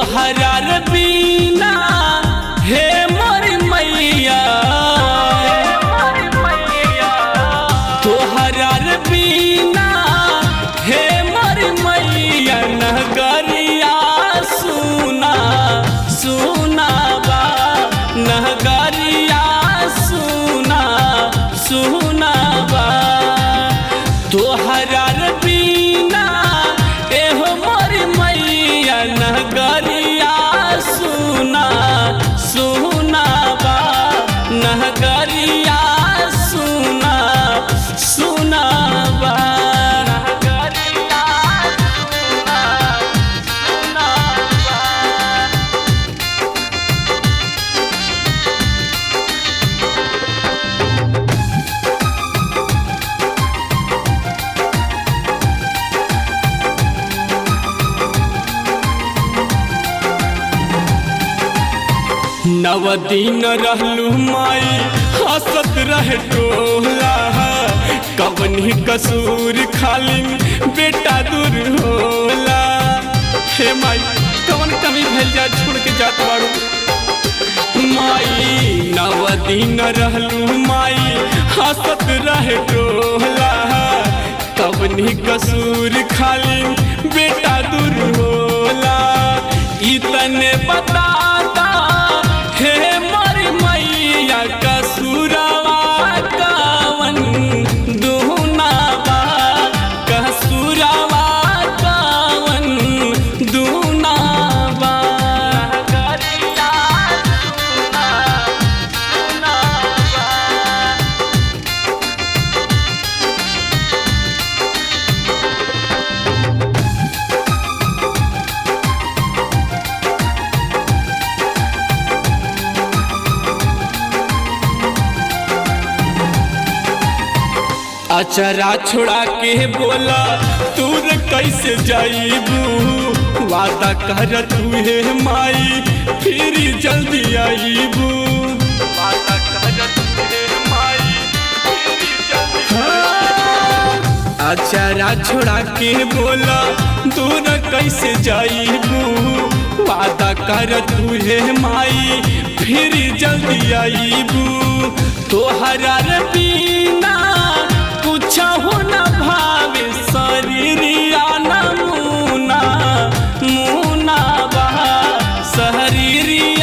तोहरा रे बिना हे मोर मैया तोहरा रे बिना हे मोर मैया नगरिया सुना सुना बा नगरिया सुना सुना बा तोहरा रे बिना एहो मोर मैया नगरिया सुना सुना बा नगरिया सुना सुना बा नगरिया सुना सुना बा। नव दिन रहलू माई हंसत रहे टोला कवनी कसूर खाली बेटा दूर होला। हे माई कवन कमी भइल जा छोड़ के जात बाड़ू माई नव दिन रहलू माई हंसत रहे टोला कवनी कसूर खाली बेटा दूर होला। इतने बताता हे मोर मैया कसूरवा कवन दुना बा कसूरवा कवन दुना बा नगरिया सुना सुना बा। अचरा छोड़ा के बोला तूर कैसे जाइबू वादा कर तू हे माई फिर जल्दी आइबू वादा कर तू हे माई फिर जल्दी अचरा छोड़ा के बोला तूर कैसे जाइबू वादा कर तू हे माई फिर जल्दी आइबू तोहरा रे बिना कुछ हो न भावे शरीरिया नमूना मुना बहा शरीरिया